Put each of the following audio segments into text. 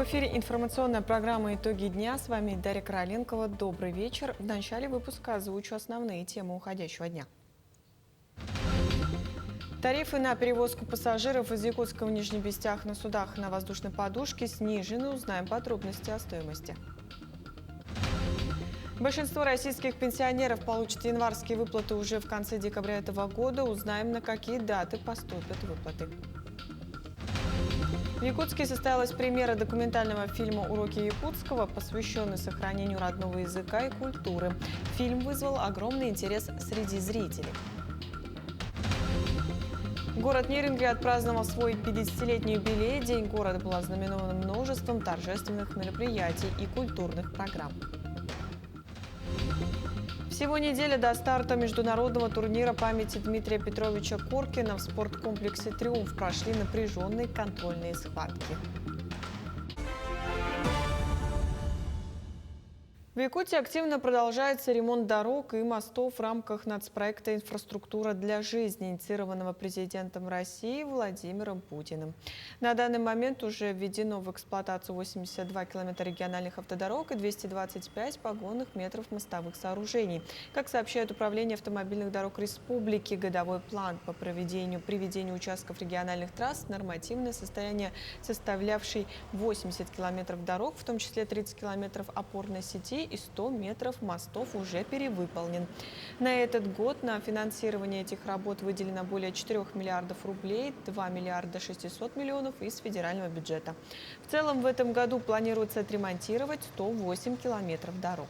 эфире информационная программа «Итоги дня». С вами Дарья Короленкова. Добрый вечер. В начале выпуска озвучу основные темы уходящего дня. Тарифы на перевозку пассажиров из Якутска в Нижнебестях на судах на воздушной подушке снижены. Узнаем подробности о стоимости. Большинство российских пенсионеров получат январские выплаты уже в конце декабря этого года. Узнаем, на какие даты поступят выплаты. В Якутске состоялась премьера документального фильма «Уроки якутского», посвященный сохранению родного языка и культуры. Фильм вызвал огромный интерес среди зрителей. Город Нерюнгри отпраздновал свой 50-летний юбилей. День города был ознаменован множеством торжественных мероприятий и культурных программ. Всего неделя до старта международного турнира памяти Дмитрия Петровича Коркина в спорткомплексе «Триумф» прошли напряженные контрольные схватки. В Якутии активно продолжается ремонт дорог и мостов в рамках нацпроекта «Инфраструктура для жизни», инициированного президентом России Владимиром Путиным. На данный момент уже введено в эксплуатацию 82 километра региональных автодорог и 225 погонных метров мостовых сооружений. Как сообщает Управление автомобильных дорог Республики, годовой план по приведению участков региональных трасс в нормативное состояние, составлявший 80 километров дорог, в том числе 30 километров опорной сети и 100 метров мостов, уже перевыполнен. На этот год на финансирование этих работ выделено более 4 миллиардов рублей, 2 миллиарда 600 миллионов из федерального бюджета. В целом в этом году планируется отремонтировать 108 километров дорог.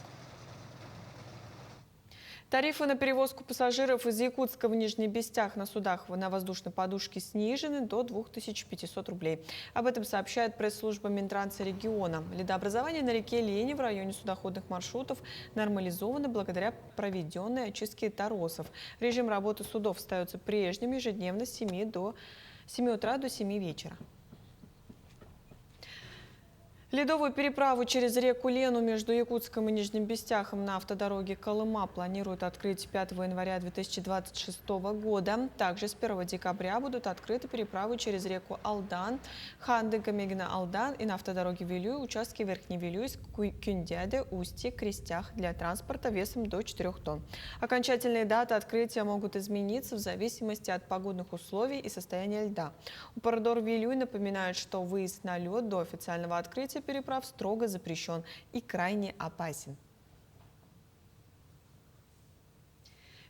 Тарифы на перевозку пассажиров из Якутска в Нижнебестях на судах на воздушной подушке снижены до 2500 рублей. Об этом сообщает пресс-служба Минтранса региона. Ледообразование на реке Лени в районе судоходных маршрутов нормализовано благодаря проведенной очистке торосов. Режим работы судов остается прежним ежедневно с 7 утра до 7 вечера. Ледовую переправу через реку Лену между Якутском и Нижнебестяхом на автодороге Колыма планируют открыть 5 января 2026 года. Также с 1 декабря будут открыты переправы через реку Алдан, Ханды-Гамегина-Алдан и на автодороге Вилюй участки Верхневилюйск, Кюндяде, Устье, Крестях для транспорта весом до 4 тонн. Окончательные даты открытия могут измениться в зависимости от погодных условий и состояния льда. Упордор Вилюй напоминает, что выезд на лед до официального открытия переправ строго запрещен и крайне опасен.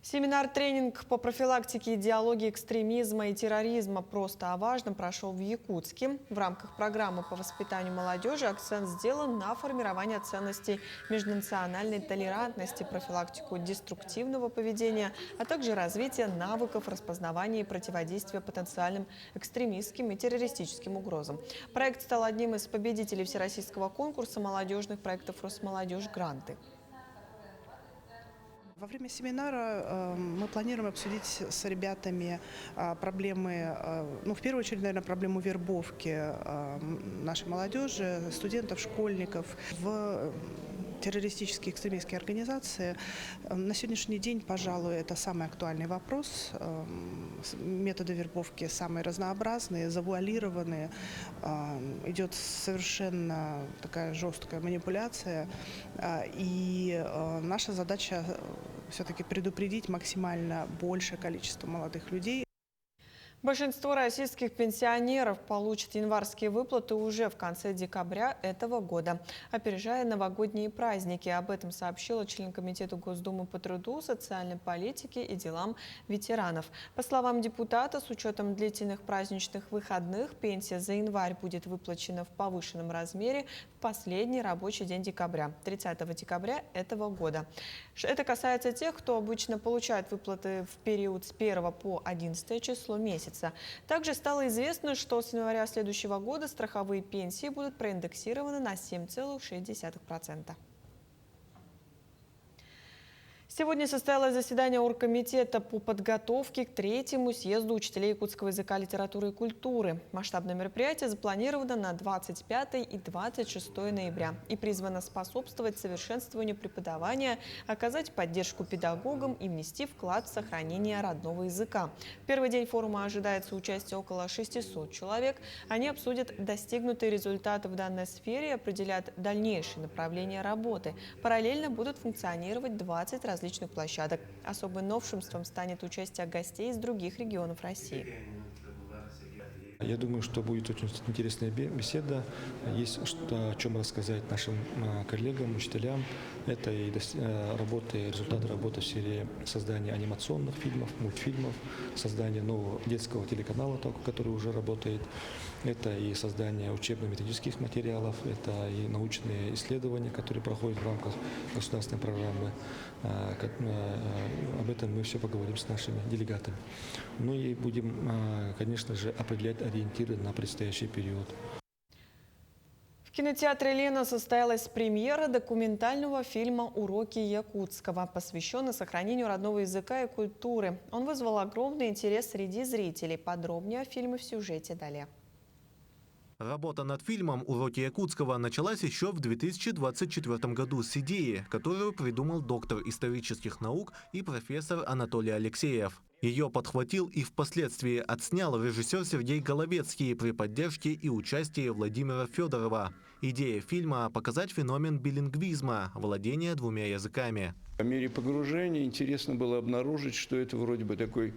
Семинар-тренинг по профилактике идеологии экстремизма и терроризма «Просто о важном» прошел в Якутске. В рамках программы по воспитанию молодежи акцент сделан на формирование ценностей межнациональной толерантности, профилактику деструктивного поведения, а также развитие навыков распознавания и противодействия потенциальным экстремистским и террористическим угрозам. Проект стал одним из победителей всероссийского конкурса молодежных проектов «Росмолодежь. Гранты». Во время семинара мы планируем обсудить с ребятами проблемы, в первую очередь, наверное, проблему вербовки нашей молодежи, студентов, школьников в террористические экстремистские организации. На сегодняшний день, пожалуй, это самый актуальный вопрос. Методы вербовки самые разнообразные, завуалированные. Идет совершенно такая жесткая манипуляция. И наша задача все-таки предупредить максимально большее количество молодых людей. Большинство российских пенсионеров получат январские выплаты уже в конце декабря этого года, опережая новогодние праздники. Об этом сообщила член Комитета Госдумы по труду, социальной политике и делам ветеранов. По словам депутата, с учетом длительных праздничных выходных, пенсия за январь будет выплачена в повышенном размере в последний рабочий день декабря, 30 декабря этого года. Это касается тех, кто обычно получает выплаты в период с 1 по 11 число месяца. Также стало известно, что с января следующего года страховые пенсии будут проиндексированы на 7,6%. С Сегодня состоялось заседание оргкомитета по подготовке к третьему съезду учителей якутского языка, литературы и культуры. Масштабное мероприятие запланировано на 25 и 26 ноября и призвано способствовать совершенствованию преподавания, оказать поддержку педагогам и внести вклад в сохранение родного языка. В первый день форума ожидается участие около 600 человек. Они обсудят достигнутые результаты в данной сфере и определят дальнейшие направления работы. Параллельно будут функционировать 20 различных площадок. Особым новшеством станет участие гостей из других регионов России. Я думаю, что будет очень интересная беседа. Есть о чем рассказать нашим коллегам, учителям. Это и результаты работы в сфере создания анимационных фильмов, мультфильмов, создания нового детского телеканала, который уже работает. Это и создание учебно-методических материалов, это и научные исследования, которые проходят в рамках государственной программы. Об этом мы все поговорим с нашими делегатами. Ну и будем, конечно же, определять ориентиры на предстоящий период. В кинотеатре «Лена» состоялась премьера документального фильма «Уроки якутского», посвященный сохранению родного языка и культуры. Он вызвал огромный интерес среди зрителей. Подробнее о фильме в сюжете далее. Работа над фильмом «Уроки якутского» началась еще в 2024 году с идеи, которую придумал доктор исторических наук и профессор Анатолий Алексеев. Ее подхватил и впоследствии отснял режиссер Сергей Головецкий при поддержке и участии Владимира Федорова. Идея фильма – показать феномен билингвизма – владения двумя языками. По мере погружения интересно было обнаружить, что это вроде бы такой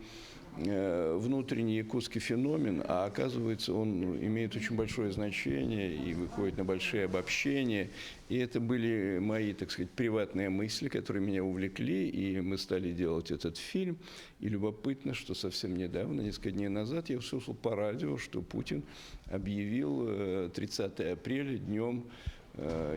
внутренний якутский феномен, а оказывается он имеет очень большое значение и выходит на большие обобщения. И это были мои, так сказать, приватные мысли, которые меня увлекли, и мы стали делать этот фильм. И любопытно, что совсем недавно, несколько дней назад, я услышал по радио, что Путин объявил 30 апреля днем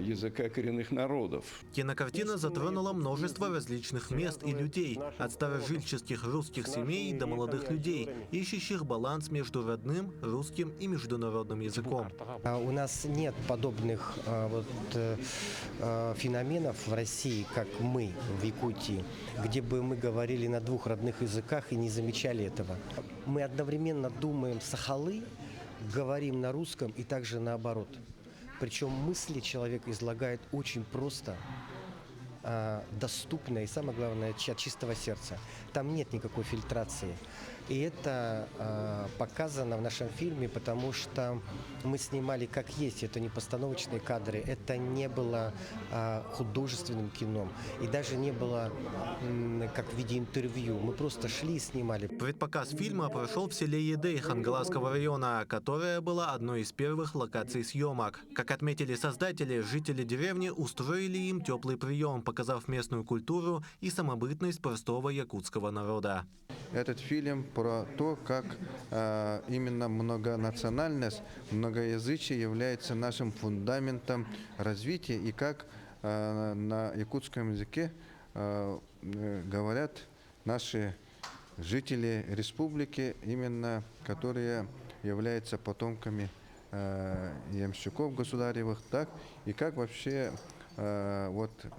языка коренных народов. Кинокартина затронула множество различных мест и людей, от старожильческих русских семей до молодых людей, ищущих баланс между родным, русским и международным языком. У нас нет подобных феноменов в России, как мы в Якутии, где бы мы говорили на двух родных языках и не замечали этого. Мы одновременно думаем сахалы, говорим на русском и также наоборот. Причем мысли человек излагает очень просто, доступно и, самое главное, от чистого сердца. Там нет никакой фильтрации. И это показано в нашем фильме, потому что мы снимали как есть. Это не постановочные кадры, это не было художественным кино. И даже не было как в виде интервью. Мы просто шли и снимали. Предпоказ фильма прошел в селе Едей Хангаласского района, которое было одной из первых локаций съемок. Как отметили создатели, жители деревни устроили им теплый прием, показав местную культуру и самобытность простого якутского народа. Этот фильм про то, как именно многонациональность, многоязычие является нашим фундаментом развития и как на якутском языке говорят наши жители республики, именно которые являются потомками ямщиков государевых, так и как вообще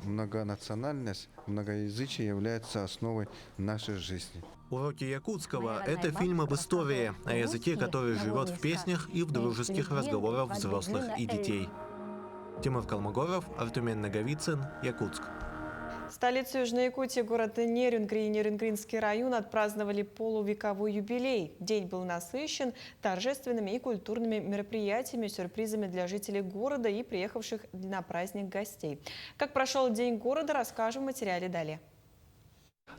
многонациональность, многоязычие является основой нашей жизни. «Уроки якутского» – это фильм об истории, о языке, который живет в песнях и в дружеских разговорах взрослых и детей. Тимур Калмогоров, Артумен Наговицын, Якутск. Столицу Южной Якутии, город Нерюнгри и Нерюнгринский район отпраздновали полувековой юбилей. День был насыщен торжественными и культурными мероприятиями, сюрпризами для жителей города и приехавших на праздник гостей. Как прошел День города, расскажем в материале далее.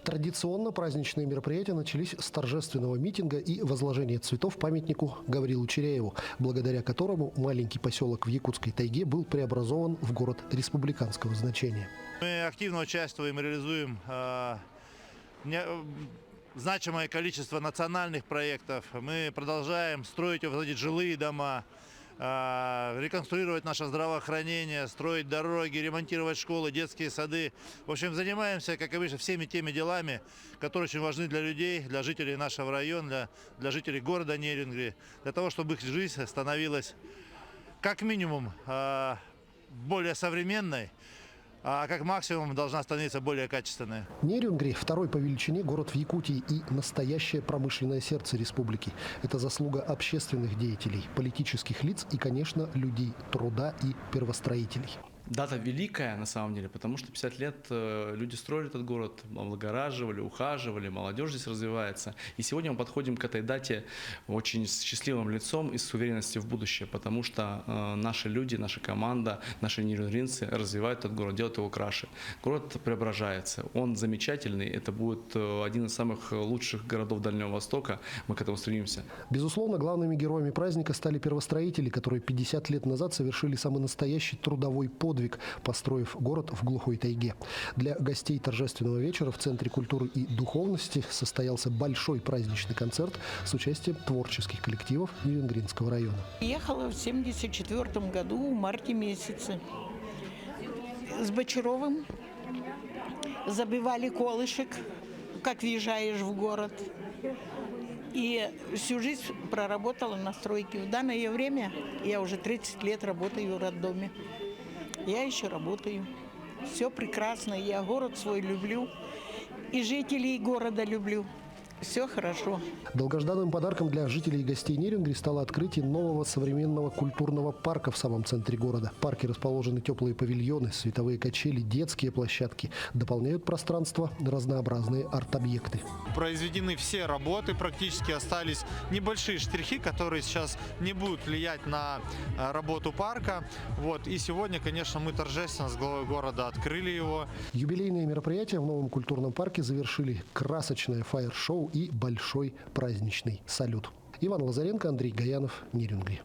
Традиционно праздничные мероприятия начались с торжественного митинга и возложения цветов памятнику Гаврилу Чиряеву, благодаря которому маленький поселок в якутской тайге был преобразован в город республиканского значения. Мы активно участвуем и реализуем значимое количество национальных проектов. Мы продолжаем строить и возводить жилые дома, реконструировать наше здравоохранение, строить дороги, ремонтировать школы, детские сады. В общем, занимаемся, как обычно, всеми теми делами, которые очень важны для людей, для жителей нашего района, для жителей города Нерюнгри, для того, чтобы их жизнь становилась как минимум более современной, а как максимум должна становиться более качественной. Нерюнгри – второй по величине город в Якутии и настоящее промышленное сердце республики. Это заслуга общественных деятелей, политических лиц и, конечно, людей труда и первостроителей. Дата великая, на самом деле, потому что 50 лет люди строили этот город, облагораживали, ухаживали, молодежь здесь развивается. И сегодня мы подходим к этой дате очень с счастливым лицом и с уверенностью в будущее, потому что наши люди, наша команда, наши нерюнгринцы развивают этот город, делают его краше. Город преображается, он замечательный, это будет один из самых лучших городов Дальнего Востока, мы к этому стремимся. Безусловно, главными героями праздника стали первостроители, которые 50 лет назад совершили самый настоящий трудовой подвиг, построив город в глухой тайге. Для гостей торжественного вечера в Центре культуры и духовности состоялся большой праздничный концерт с участием творческих коллективов Нерюнгринского района. Ехала в 1974 году в марте месяце с Бочаровым. Забивали колышек, как въезжаешь в город. И всю жизнь проработала на стройке. В данное время я уже 30 лет работаю в роддоме. Я еще работаю. Все прекрасно. Я город свой люблю. И жителей города люблю. Все хорошо. Долгожданным подарком для жителей и гостей Нерюнгри стало открытие нового современного культурного парка в самом центре города. В парке расположены теплые павильоны, световые качели, детские площадки. Дополняют пространство разнообразные арт-объекты. Произведены все работы, практически остались небольшие штрихи, которые сейчас не будут влиять на работу парка. И сегодня, конечно, мы торжественно с главой города открыли его. Юбилейные мероприятия в новом культурном парке завершили красочное фаер-шоу и большой праздничный салют. Иван Лазаренко, Андрей Гаянов, Нерюнгри.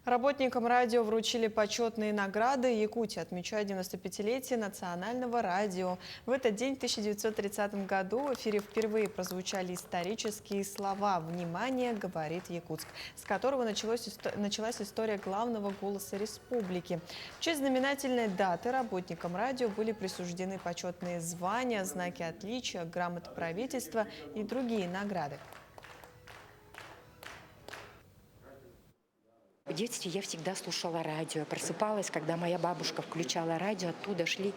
Работникам радио вручили почетные награды. Якутия отмечает 95-летие национального радио. В этот день, в 1930 году, в эфире впервые прозвучали исторические слова «Внимание, говорит Якутск», с которого началась история главного голоса республики. В честь знаменательной даты работникам радио были присуждены почетные звания, знаки отличия, грамоты правительства и другие награды. В детстве я всегда слушала радио, просыпалась, когда моя бабушка включала радио, оттуда шли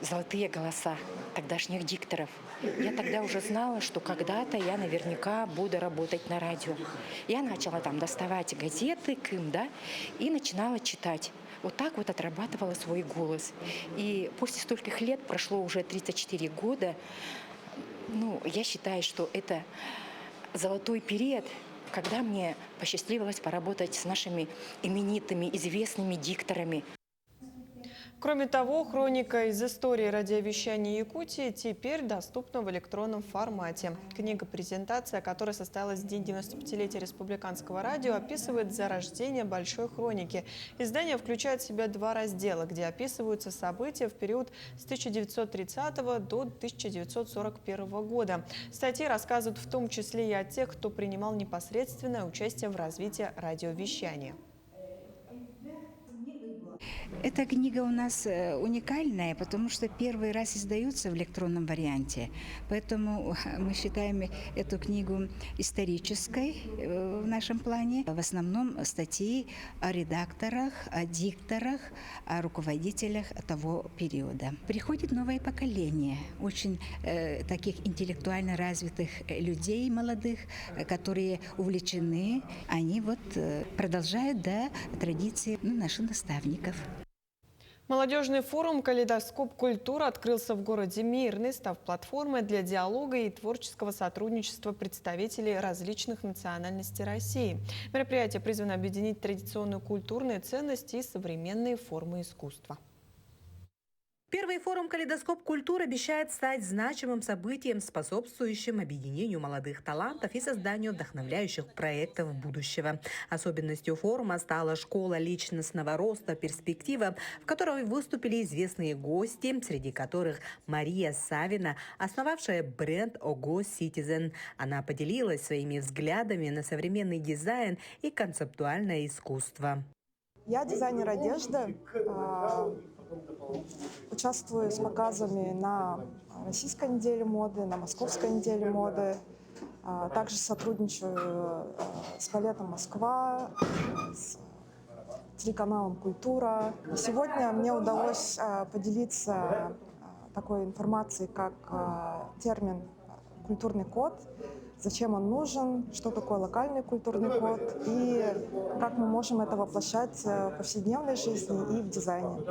золотые голоса тогдашних дикторов. Я тогда уже знала, что когда-то я наверняка буду работать на радио. Я начала там доставать газеты, и начинала читать. Вот так вот отрабатывала свой голос. И после стольких лет, прошло уже 34 года, я считаю, что это золотой период, когда мне посчастливилось поработать с нашими именитыми, известными дикторами. Кроме того, хроника из истории радиовещания Якутии теперь доступна в электронном формате. Книга-презентация, которая состоялась в день 95-летия республиканского радио, описывает зарождение большой хроники. Издание включает в себя 2 раздела, где описываются события в период с 1930 до 1941 года. Статьи рассказывают в том числе и о тех, кто принимал непосредственное участие в развитии радиовещания. Эта книга у нас уникальная, потому что первый раз издается в электронном варианте. Поэтому мы считаем эту книгу исторической в нашем плане. В основном статьи о редакторах, о дикторах, о руководителях того периода. Приходит новое поколение очень таких интеллектуально развитых людей молодых, которые увлечены. Они продолжают традиции наших наставников. Молодежный форум «Калейдоскоп культуры» открылся в городе Мирный, став платформой для диалога и творческого сотрудничества представителей различных национальностей России. Мероприятие призвано объединить традиционные культурные ценности и современные формы искусства. Первый форум «Калейдоскоп культуры» обещает стать значимым событием, способствующим объединению молодых талантов и созданию вдохновляющих проектов будущего. Особенностью форума стала школа личностного роста «Перспектива», в которой выступили известные гости, среди которых Мария Савина, основавшая бренд «Ого Citizen». Она поделилась своими взглядами на современный дизайн и концептуальное искусство. Я дизайнер одежды. Участвую с показами на Российской неделе моды, на Московской неделе моды. Также сотрудничаю с балетом «Москва», с телеканалом «Культура». И сегодня мне удалось поделиться такой информацией, как термин «культурный код», зачем он нужен, что такое локальный культурный код и как мы можем это воплощать в повседневной жизни и в дизайне.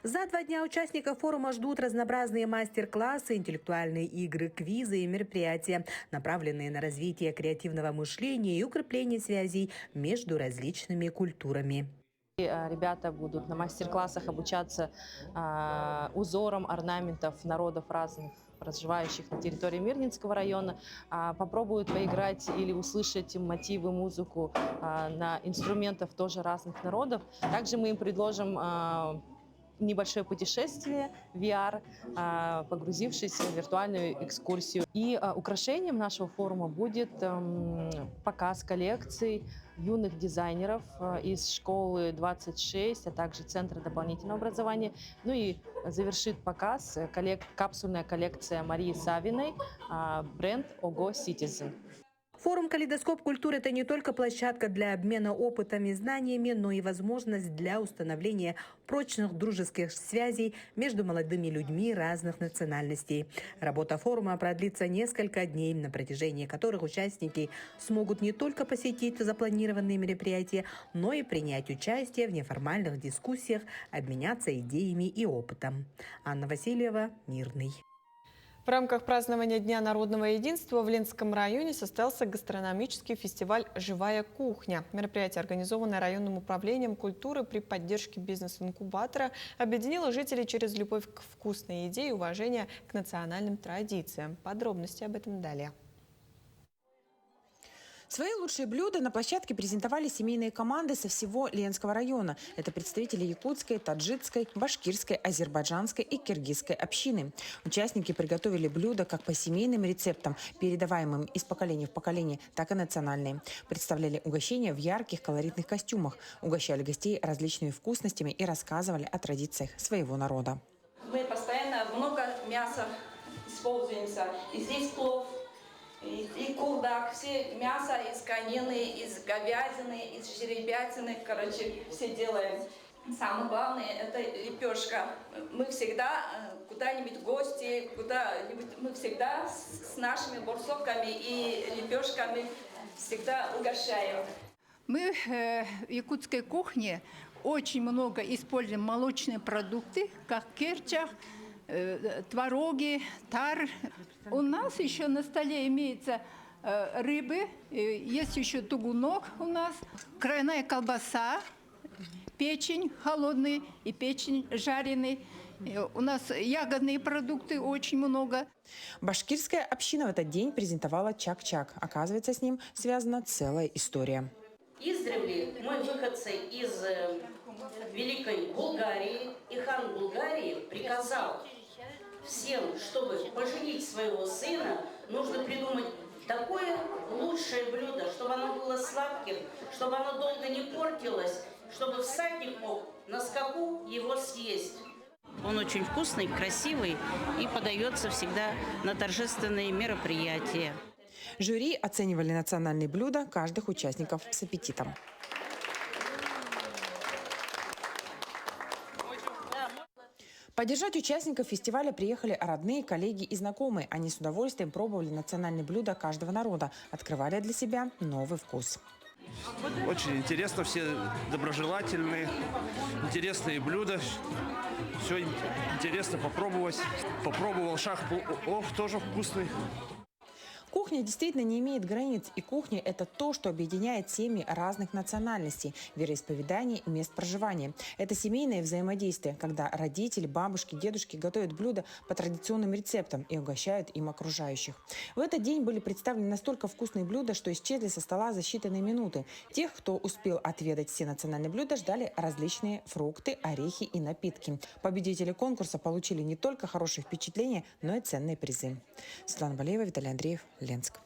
За 2 дня участников форума ждут разнообразные мастер-классы, интеллектуальные игры, квизы и мероприятия, направленные на развитие креативного мышления и укрепление связей между различными культурами. Ребята будут на мастер-классах обучаться узорам орнаментов народов разных, проживающих на территории Мирнинского района, попробуют поиграть или услышать мотивы, музыку на инструментах тоже разных народов. Также мы им предложим небольшое путешествие в VR, погрузившись в виртуальную экскурсию. И украшением нашего форума будет показ коллекций юных дизайнеров из школы 26, а также Центра дополнительного образования. Ну и завершит показ капсульная коллекция Марии Савиной, бренд Ого Citizen. Форум «Калейдоскоп культуры» – это не только площадка для обмена опытом и знаниями, но и возможность для установления прочных дружеских связей между молодыми людьми разных национальностей. Работа форума продлится несколько дней, на протяжении которых участники смогут не только посетить запланированные мероприятия, но и принять участие в неформальных дискуссиях, обменяться идеями и опытом. Анна Васильева, Мирный. В рамках празднования Дня народного единства в Ленском районе состоялся гастрономический фестиваль «Живая кухня». Мероприятие, организованное районным управлением культуры при поддержке бизнес-инкубатора, объединило жителей через любовь к вкусной еде и уважение к национальным традициям. Подробности об этом далее. Свои лучшие блюда на площадке презентовали семейные команды со всего Ленского района. Это представители якутской, таджикской, башкирской, азербайджанской и киргизской общины. Участники приготовили блюда как по семейным рецептам, передаваемым из поколения в поколение, так и национальные. Представляли угощения в ярких колоритных костюмах, угощали гостей различными вкусностями и рассказывали о традициях своего народа. Мы постоянно много мяса используемся. И здесь плов, и курдак, все мясо из конины, из говядины, из жеребятины, короче, все делаем. Самое главное – это лепешка. Мы всегда куда-нибудь в гости, куда-нибудь, мы всегда с нашими борсовками и лепешками всегда угощаем. Мы в якутской кухне очень много используем молочные продукты, как керчах, твороги, тар. У нас еще на столе имеется рыбы, есть еще тугунок у нас, крайная колбаса, печень холодный и печень жареный. У нас ягодные продукты очень много. Башкирская община в этот день презентовала чак-чак. Оказывается, с ним связана целая история. Издревле мы выходцы из Великой Булгарии, и хан Булгарии приказал всем, чтобы поженить своего сына, нужно придумать такое лучшее блюдо, чтобы оно было сладким, чтобы оно долго не портилось, чтобы всадник мог на скаку его съесть. Он очень вкусный, красивый и подается всегда на торжественные мероприятия. Жюри оценивали национальные блюда каждых участников с аппетитом. Поддержать участников фестиваля приехали родные, коллеги и знакомые. Они с удовольствием пробовали национальные блюда каждого народа, открывали для себя новый вкус. Очень интересно, все доброжелательные, интересные блюда. Все интересно попробовать. Попробовал шах-плов, тоже вкусный. Кухня действительно не имеет границ, и кухня – это то, что объединяет семьи разных национальностей, вероисповеданий, мест проживания. Это семейное взаимодействие, когда родители, бабушки, дедушки готовят блюда по традиционным рецептам и угощают им окружающих. В этот день были представлены настолько вкусные блюда, что исчезли со стола за считанные минуты. Тех, кто успел отведать все национальные блюда, ждали различные фрукты, орехи и напитки. Победители конкурса получили не только хорошие впечатления, но и ценные призы. Светлана Балеева, Виталий Андреев, Ленск.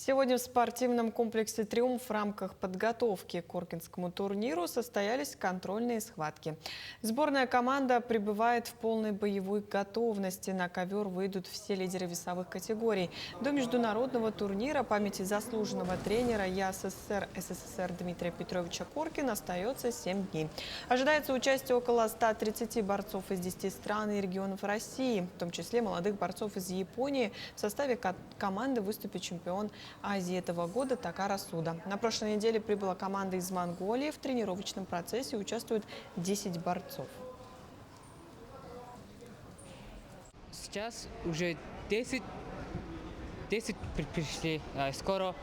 Сегодня в спортивном комплексе «Триумф» в рамках подготовки к Коркинскому турниру состоялись контрольные схватки. Сборная команда пребывает в полной боевой готовности. На ковер выйдут все лидеры весовых категорий. До международного турнира памяти заслуженного тренера ЯССР СССР Дмитрия Петровича Коркина остается 7 дней. Ожидается участие около 130 борцов из 10 стран и регионов России, в том числе молодых борцов из Японии. В составе команды выступит чемпион Азии этого года Такара Суда. На прошлой неделе прибыла команда из Монголии. В тренировочном процессе участвуют 10 борцов. Сейчас уже 10 пришли, скоро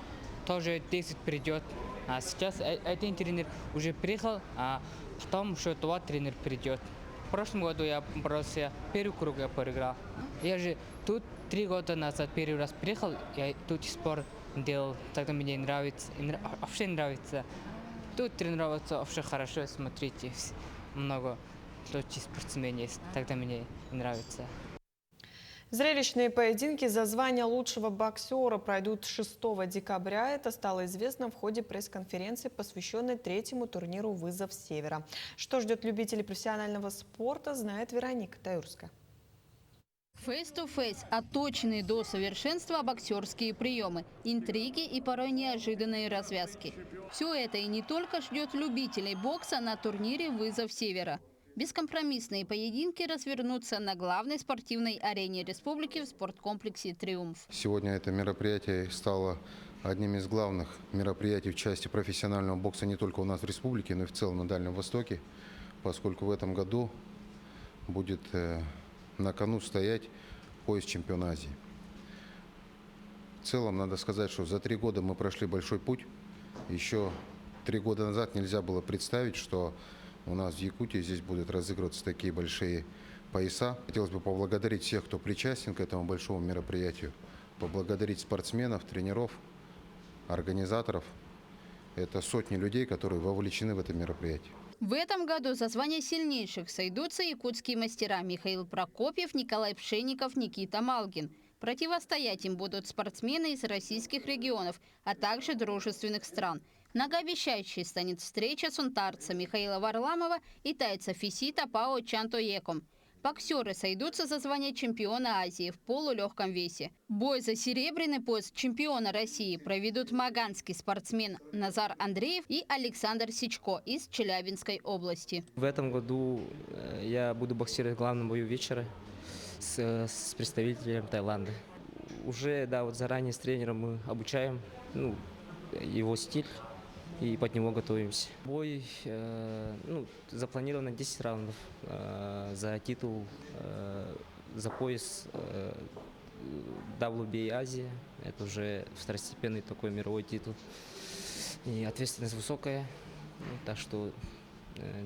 тоже 10 придет. А сейчас один тренер уже приехал, а потом еще 2 тренера придет. В прошлом году я боролся, первый круг я проиграл. Я же тут 3 года назад первый раз приехал, я тут спор делал, тогда мне нравится, вообще нравится. Тут тренироваться вообще хорошо, смотрите, много лучших спортсменов есть, тогда мне нравится. Зрелищные поединки за звание лучшего боксера пройдут 6 декабря. Это стало известно в ходе пресс-конференции, посвященной 3-му турниру «Вызов Севера». Что ждет любителей профессионального спорта, знает Вероника Таюрская. Фейс-то-фейс – отточенные до совершенства боксерские приемы, интриги и порой неожиданные развязки. Все это и не только ждет любителей бокса на турнире «Вызов Севера». Бескомпромиссные поединки развернутся на главной спортивной арене республики в спорткомплексе «Триумф». Сегодня это мероприятие стало одним из главных мероприятий в части профессионального бокса не только у нас в республике, но и в целом на Дальнем Востоке, поскольку в этом году будет на кону стоять пояс чемпиона Азии. В целом, надо сказать, что за 3 года мы прошли большой путь. Еще 3 года назад нельзя было представить, что у нас в Якутии здесь будут разыгрываться такие большие пояса. Хотелось бы поблагодарить всех, кто причастен к этому большому мероприятию. Поблагодарить спортсменов, тренеров, организаторов. Это сотни людей, которые вовлечены в это мероприятие. В этом году за звание сильнейших сойдутся якутские мастера Михаил Прокопьев, Николай Пшенников, Никита Малгин. Противостоять им будут спортсмены из российских регионов, а также дружественных стран. Многообещающей станет встреча сунтарца Михаила Варламова и тайца Фисита Пао Чантоеком. Боксеры сойдутся за звание чемпиона Азии в полулегком весе. Бой за серебряный пояс чемпиона России проведут маганский спортсмен Назар Андреев и Александр Сичко из Челябинской области. В этом году я буду боксировать в главном бою вечера с представителем Таиланда. Уже заранее с тренером мы обучаем его стиль и под него готовимся. Бой запланирован на 10 раундов за титул, за пояс WBA Азия. Это уже второстепенный такой мировой титул. И ответственность высокая, так что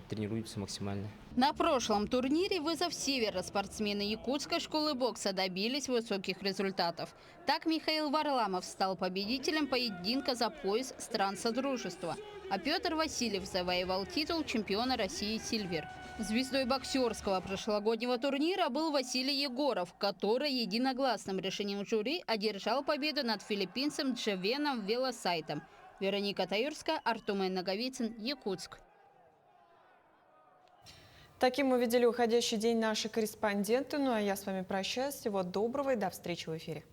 тренируемся максимально. На прошлом турнире «Вызов Севера» спортсмены якутской школы бокса добились высоких результатов. Так Михаил Варламов стал победителем поединка за пояс стран Содружества, а Петр Васильев завоевал титул чемпиона России «Сильвер». Звездой боксерского прошлогоднего турнира был Василий Егоров, который единогласным решением жюри одержал победу над филиппинцем Джевеном Велосайтом. Вероника Таюрская, Артумен Наговицын, Якутск. Таким мы видели уходящий день наши корреспонденты. Ну а я с вами прощаюсь. Всего доброго и до встречи в эфире.